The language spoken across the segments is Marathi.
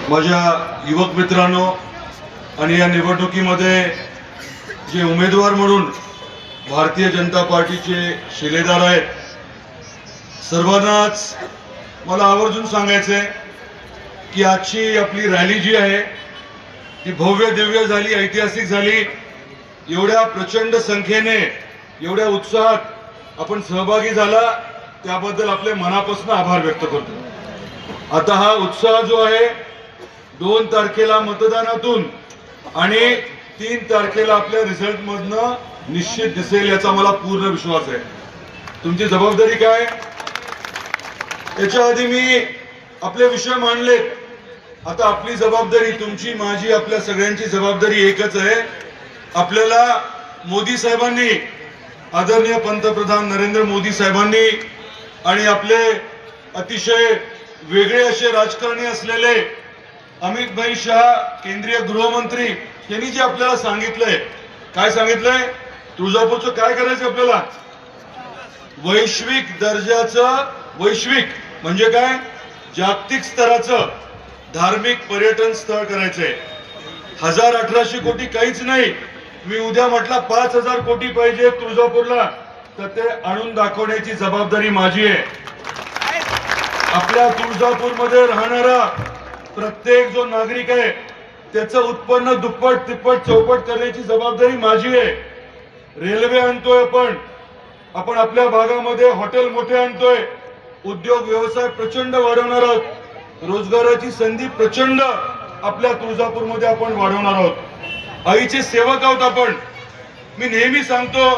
माझ्या युवक मित्रांनो आणि या निवडणुकीमध्ये जे उमेदवार म्हणून भारतीय जनता पार्टीचे शिलेदार आहेत, सर्वांनाच मला आवर्जून सांगायचं आहे की आजची आपली रॅली जी आहे ती भव्य दिव्य झाली, ऐतिहासिक झाली. एवढ्या प्रचंड संख्येने एवढ्या उत्साहात आपण सहभागी झाला त्याबद्दल आपले मनापासून आभार व्यक्त करतो. आता हा उत्साह जो आहे 2 तारखेला मतदानातून आणि 3 तारखेला आपल्या रिझल्ट मधनं निश्चित दिसेल याचा मला पूर्ण विश्वास आहे. तुमची जबाबदारी काय? याच्या आधी मी आपले विषय मांडलेत. आता आपली जबाबदारी, तुमची माझी आपल्या सगळ्यांची जबाबदारी एकच आहे. आपल्याला मोदी साहेबांनी, आदरणीय पंतप्रधान नरेंद्र मोदी साहेबांनी आणि आपले अतिशय वेगळे असे राजकारणी असलेले अमित भाई शाह, केंद्रीय गृहमंत्री, यांनी जे आपल्याला सांगितलंय, काय सांगितलंय? तुळजापूरचं काय करायचं आपल्याला? वैश्विक दर्जाचं, वैश्विक म्हणजे काय, जागतिक स्तराचं धार्मिक पर्यटन स्थळ करायचंय. 1800 कोटी काहीच नाही. मी उद्या म्हटलं 5000 कोटी पाहिजे तुळजापूरला, तर ते आणून दाखवण्याची जबाबदारी माझी आहे. आपल्या तुळजापूरमध्ये राहणारा प्रत्येक जो नागरिक आहे त्याचं उत्पन्न दुप्पट, तिप्पट, चौपट करण्याची जबाबदारी माझी आहे. रेल्वे आणतोय आपण आपल्या भागामध्ये हॉटेल मोठे आणतोय, उद्योग व्यवसाय प्रचंड वाढवणार आहोत, रोजगाराची संधी प्रचंड आपल्या तुळजापूरमध्ये आपण वाढवणार आहोत. आईचे सेवक आहोत आपण. मी नेहमी सांगतो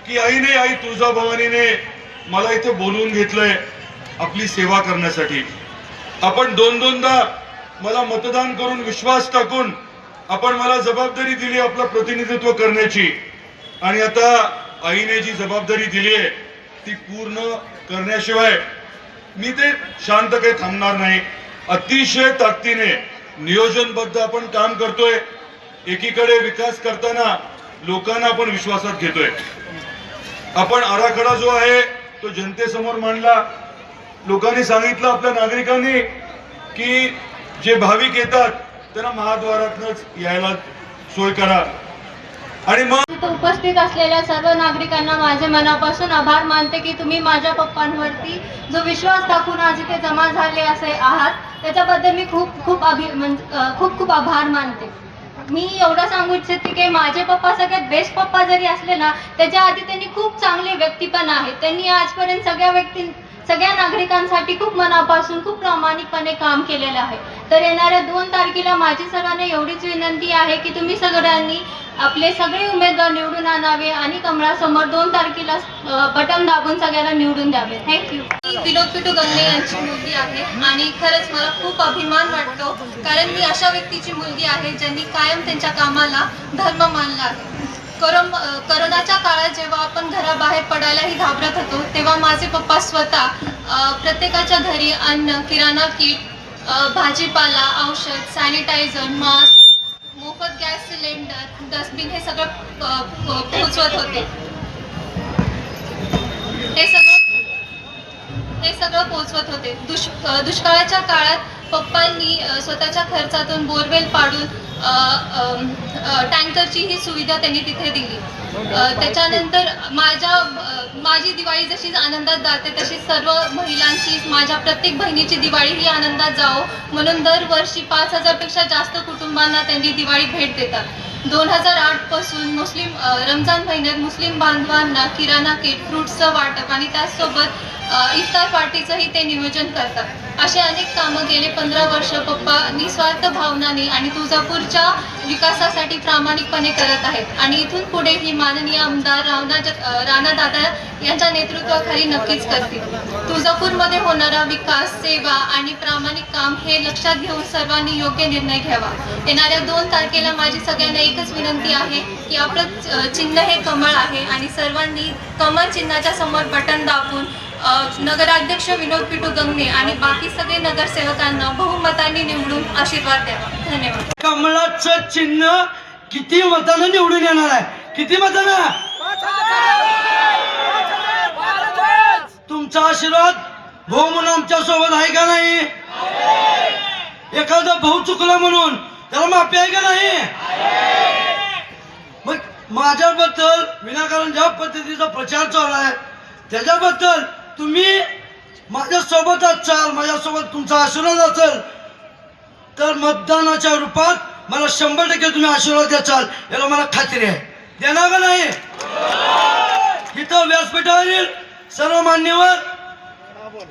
की आईने, आई तुळजाभवानीने मला इथे बोलवून घेतलंय आपली सेवा करण्यासाठी. आपण 2-2दा मला मतदान करून, विश्वास टाकून आपण मला जबाबदारी दिली आपलं प्रतिनिधित्व करण्याची, आणि आता आईने जी जबाबदारी दिली आहे ती पूर्ण करण्याशिवाय मी ते शांत काही थांबणार नाही. अतिशय ताकदीने नियोजनबद्ध आपण काम करतोय. एकीकडे विकास करताना लोकांना आपण विश्वासात घेतोय. आपण आराखडा जो आहे तो जनतेसमोर मांडला. लोकांनी सांगितलं, आपल्या नागरिकांनी, की जे भाविक येतात त्यांना महाद्वारातूनच यायला सोय करा. आणि मग उपस्थित असलेल्या सर्व नागरिकांना माझे मनापासून आभार मानते की तुम्ही माझ्या पप्पांवरती जो विश्वास दाखवून आज इथे जमा झाले असे आहात, त्याच्याबद्दल मी खूप आभार मानते. मी एवढं सांगू इच्छिते की माझे पप्पा सगळ्यात बेस्ट पप्पा जरी असले ना, त्याच्या आधी त्यांनी खूप चांगले व्यक्तिपण आहे. त्यांनी आजपर्यंत सगळ्या नागरिकांसाठी खूप मनापासून, खूप प्रामाणिकपणे काम केलेलं आहे. तर येणाऱ्या 2 तारखेला माझी सर्वांना एवढीच विनंती आहे की तुम्ही सगळ्यांनी आपले सगळे उमेदवार निवडून आणावे आणि कमळासमोर 2 तारखेला बटन दाबून सगळ्यांना निवडून द्यावे. थँक्यू. विनोद पिटू गंगे यांची मुलगी आहे आणि खरंच मला खूप अभिमान वाटतो, कारण मी अशा व्यक्तीची मुलगी आहे ज्यांनी कायम त्यांच्या कामाला धर्म मानला आहे. करोनाच्या काळात जेव्हा आपण घराबाहेर पडायलाही घाबरत होतो, तेव्हा माझे पप्पा स्वतः प्रत्येकाच्या घरी अन्न, किराणा किट, भाजीपाला, औषध, सॅनिटायझर, मास्क, मोफत गॅस सिलेंडर, डस्टबिन हे सगळं पोहोचवत होते. हे सगळं पोहोचवत होते. दुष्काळाच्या काळात पप्पांनी स्वतःच्या खर्चातून बोरवेल पाडून टँकरची ही सुविधा त्यांनी तिथे दिली. त्याच्यानंतर माझी दिवाळी जशी आनंदात जाते तशी सर्व महिलांची, माझ्या प्रत्येक बहिणीची दिवाळी ही आनंदात जावो म्हणून दरवर्षी 5000 पेक्षा जास्त कुटुंबांना त्यांनी दिवाळी भेट देतात. 2008 पासून रमजान महिन्यात मुस्लिम बांधवांना किराणा किट, फ्रूट्सचं वाटप आणि त्याचसोबत इफ्तार पार्टीचंही ते नियोजन करतात. असे अनेक कामं गेले 15 वर्ष पप्पा निस्वार्थ भावनाने आणि तुळजापूरच्या विकासासाठी प्रामाणिकपणे करत आहेत आणि इथून पुढे ही माननीय आमदार राणादादा यांच्या नेतृत्वाखाली नक्कीच करतील. तुळजापूरमध्ये होणारा विकास, सेवा आणि प्रामाणिक काम हे लक्षात घेऊन सर्वांनी योग्य निर्णय घ्यावा. येणाऱ्या 2 तारखेला माझी सगळ्यांना एकच विनंती आहे की आपलं चिन्ह हे कमळ आहे आणि सर्वांनी कमळ चिन्हाच्या समोर बटन दाबून नगराध्यक्ष विनोद पिटू गंगे आणि बाकी सगळे नगरसेवकांना बहुमतांनी निवडून आशीर्वाद द्यावा. धन्यवाद. कमळाचं चिन्ह किती मतानं निवडून येणार आहे? किती मतानं? तुमचा आशीर्वाद भाऊ म्हणून आमच्या सोबत आहे का नाही? एखादा भाऊ चुकला म्हणून त्याला माफी आहे का नाही? मग माझ्याबद्दल विनाकारण ज्या पद्धतीचा प्रचार चालू आहे त्याच्याबद्दल तुम्ही माझ्यासोबत असाल, माझ्यासोबत तुमचा आशीर्वाद असेल तर मतदानाच्या रूपात मला 100% तुम्ही आशीर्वाद द्याल याला मला खात्री आहे. देणार का नाही? इथं व्यासपीठावरील सर्व मान्यवर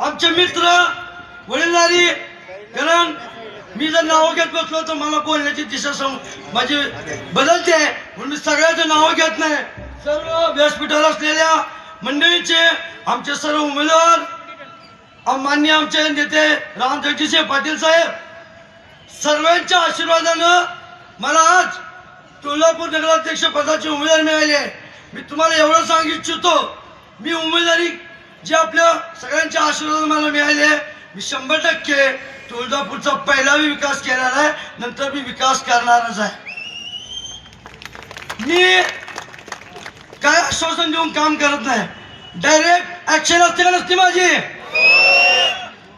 आमचे मित्र वडीलधारी, कारण मी जर नावं घेत बसलो तर मला बोलण्याची दिशा माझी बदलते म्हणून मी सगळ्याचं नावं घेत नाही. सर्व व्यासपीठावर असलेल्या मंडळींचे, आमचे सर्व उमेदवार, मान्य आमचे नेते रामजगजितसिंह पाटील साहेब, सर्वांच्या आशीर्वादानं मला आज तुळजापूर नगराध्यक्ष पदाची उमेदवारी मिळाली आहे. मी तुम्हाला एवढं सांगू इच्छितो, मी उमेदवारी जी आपल्या सगळ्यांच्या आशीर्वादानं मला मिळाली आहे, मी 100% तुळजापूरचा पहिला विकास केलेला आहे, नंतर मी विकास करणारच आहे. मी काय आश्वासन देऊन काम करत नाही, डायरेक्ट ऍक्शन असते का नसते माझी.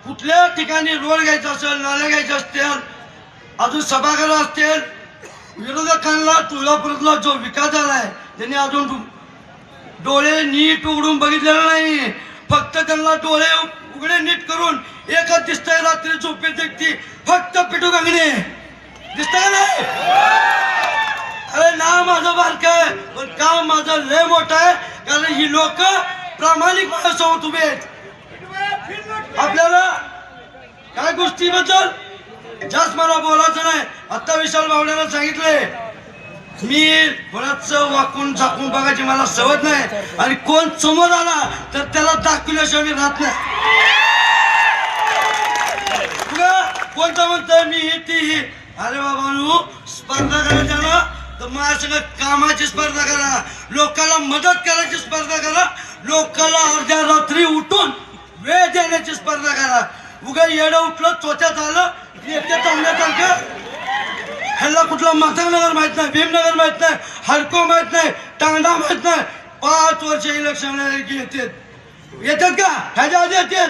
कुठल्या ठिकाणी रोड घ्यायचा असेल, नाल्या घ्यायच्या असतील, अजून सभागृह असतील, विरोधकांना तुळजापूरला जो विकास झाला आहे त्यांनी अजून डोळे नीट उघडून बघितलेले नाही. फक्त त्यांना डोळे उघडे नीट करून एकच दिसतंय, रात्री झोपेत देखती फक्त पिटू गंगणे दिसतंय का नाही? अरे नाव माझं बारकं आहे पण काम माझं लय मोठं आहे, कारण ही लोक प्रामाणिक माझ्यासोबत उभे आहेत. आपल्याला काय गोष्टीबद्दल जास्त मला बोलायचं नाही. आता विशाल भावड्यानं सांगितलंय, मी कोणाचं वाकून झाकून बघायची मला सवय नाही, आणि कोण समोर आला तर त्याला दाखवल्याशिवाय मी राहत नाही. कोणतं म्हणतंय मी ती, अरे बाबा स्पर्धा करायच्या ना तर माझ्या सगळं कामाची स्पर्धा करा, लोकांना मदत करायची स्पर्धा करा, लोकांना अर्ध्या रात्री उठून वेळ देण्याची स्पर्धा करा. उगा येडं उठलं, चोथ्यात आलं, येते चांगल्यासारखं. ह्याला कुठला मतंगनगर माहित नाही, भीमनगर माहित नाही, हडको माहित नाही, टांगडा माहित नाही. 5 वर्ष इलेक्शन येतात का? ह्याच्या आधी येतात.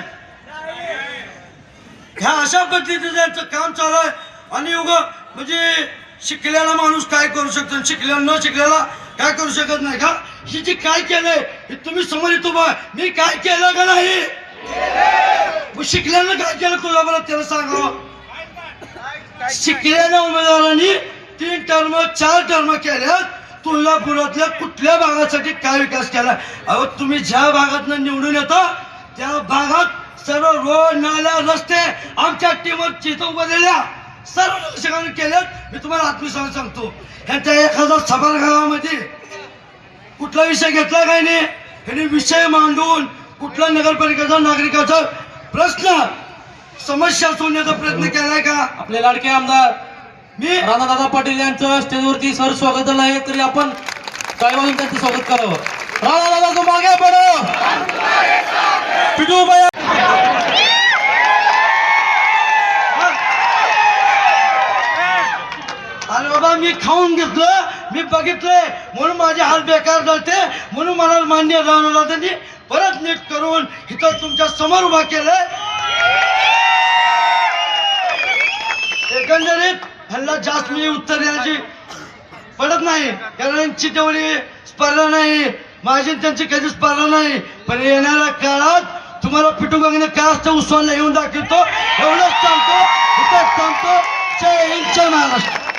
ह्या अशा पद्धतीचं त्यांचं काम चालू आहे. आणि उगा म्हणजे शिकलेला माणूस काय करू शकतो, शिकलेला न शिकलेला काय करू शकत नाही का? ही जी काय केलंय हे तुम्ही समोर येतो बा, मी काय केलं का नाही? शिकल्यानं काय केलं तुला मला त्याला सांगावं. शिकलेल्या उमेदवारांनी 3 टर्म 4 टर्म केल्यात. तुळजापुरातल्या कुठल्या भागासाठी काय विकास केला? अहो तुम्ही ज्या भागातनं निवडून येता त्या भागात सर्व रोड, नाल्या, रस्ते आमच्या टीमवर चित्र बदलल्या सर्व नगरसेवकांनी केल्यात. मी तुम्हाला आत्मविश्वास सांगतो, ह्यांच्या एखादा सभागृहामध्ये कुठला विषय घेतला काय नाही, ह्यांनी विषय मांडून कुठला नगरपालिकेचा नागरिकाचा प्रश्न समस्या सोडण्याचा प्रयत्न केलाय का? आपले लाडके आमदार मी राणादादा पाटील यांचं स्टेजवरती सर स्वागत झालं आहे, तरी आपण टाळी वाजून त्यांचं स्वागत करावं. राणादादा तो मागे पडो, पिटू बाया. अरे बाबा मी खाऊन घेतलं, मी बघितलंय म्हणून माझे हाल बेकार झालते, म्हणून मला मान्य राहणार त्यांनी परत नीट करून इथं तुमच्या समोर उभा केलंय. एकंदरीत ह्यांना जास्त मी उत्तर द्यायची पडत नाही, कारण यांची तेवढी स्पर्धा नाही, माझी त्यांची कधी स्पर्धा नाही. पण येणाऱ्या काळात तुम्हाला पिटू गंगणे काय असतं उस्मानला येऊन दाखवतो. एवढंच सांगतो, इथंच सांगतो. जय हिंद, जय महाराष्ट्र.